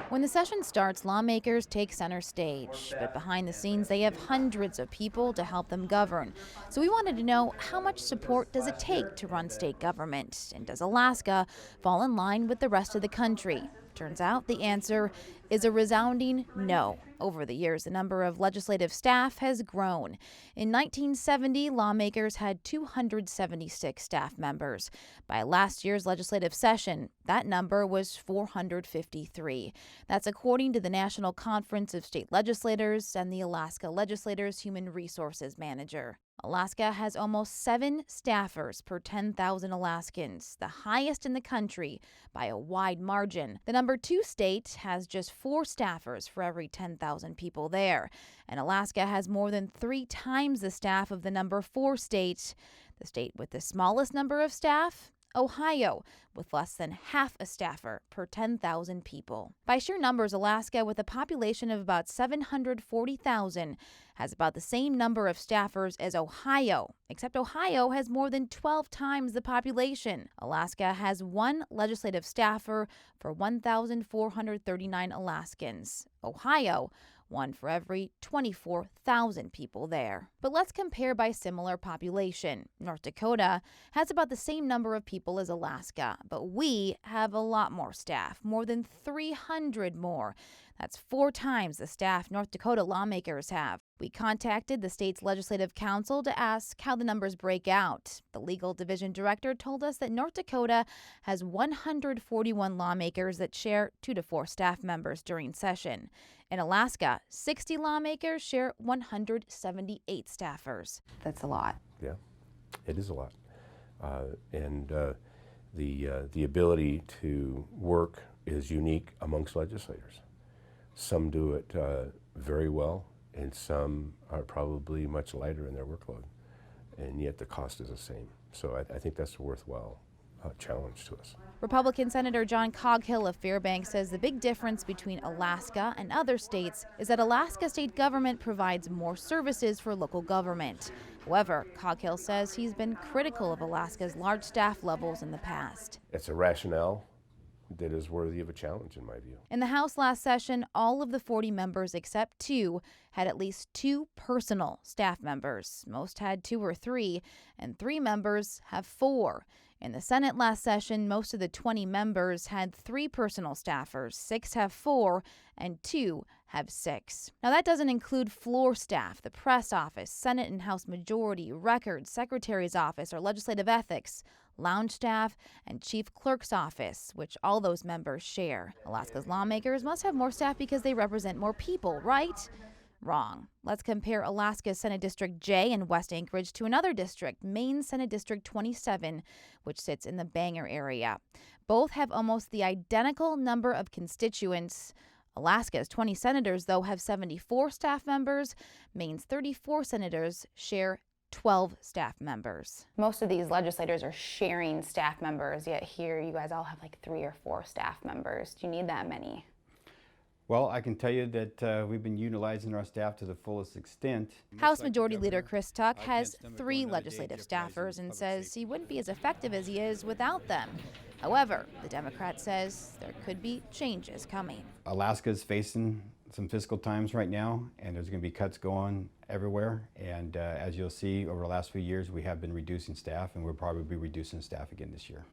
When the session starts, lawmakers take center stage, but behind the scenes they have hundreds of people to help them govern. So we wanted to know, how much support does it take to run state government, and does Alaska fall in line with the rest of the country? Turns out the answer is a resounding no. Over the years, the number of legislative staff has grown. In 1970, lawmakers had 276 staff members. By last year's legislative session, that number was 453. That's according to the National Conference of State Legislators and the Alaska Legislators' Human Resources Manager. Alaska has almost 7 staffers per 10,000 Alaskans, the highest in the country by a wide margin. The number 2 state has just 4 staffers for every 10,000 people there, and Alaska has more than 3 times the staff of the number 4 state. The state with the smallest number of staff? Ohio, with less than half a staffer per 10,000 people. By sheer numbers, Alaska, with a population of about 740,000, has about the same number of staffers as Ohio, except Ohio has more than 12 times the population. Alaska has 1 legislative staffer for 1,439 Alaskans. Ohio, 1 for every 24,000 people there. But let's compare by similar population. North Dakota has about the same number of people as Alaska, but we have a lot more staff, more than 300 more. That's 4 times the staff North Dakota lawmakers have. We contacted the state's legislative council to ask how the numbers break out. The legal division director told us that North Dakota has 141 lawmakers that share 2 to 4 staff members during session. In Alaska, 60 lawmakers share 178 staffers. That's a lot. Yeah, it is a lot. The ability to work is unique amongst legislators. Some do it very well, and some are probably much lighter in their workload, and yet the cost is the same. So I think that's a worthwhile challenge to us. Republican Senator John Coghill of Fairbanks says the big difference between Alaska and other states is that Alaska state government provides more services for local government. However, Coghill says he's been critical of Alaska's large staff levels in the past. It's a rationale that is worthy of a challenge, in my view. In the House last session, all of the 40 members except 2 had at least 2 personal staff members. Most had 2 or 3, and 3 members have 4. In the Senate last session, most of the 20 members had 3 personal staffers, 6 have 4, and 2 have 6. Now that doesn't include floor staff, the press office, Senate and House Majority, records, Secretary's office, or legislative ethics, lounge staff, and chief clerk's office, which all those members share. Alaska's lawmakers must have more staff because they represent more people, right? Wrong. Let's compare Alaska's Senate District J in West Anchorage to another district, Maine Senate District 27, which sits in the Bangor area. Both have almost the identical number of constituents. Alaska's 20 senators, though, have 74 staff members. Maine's 34 senators share 12 staff members. Most of these legislators are sharing staff members, yet here you guys all have like 3 or 4 staff members. Do you need that many? Well, I can tell you that we've been utilizing our staff to the fullest extent. House Majority Leader Chris Tuck has 3 legislative staffers and says he wouldn't be as effective as he is without them. However, the Democrat says there could be changes coming. Alaska is facing some fiscal times right now, and there's going to be cuts going everywhere. And as you'll see, over the last few years, we have been reducing staff, and we'll probably be reducing staff again this year.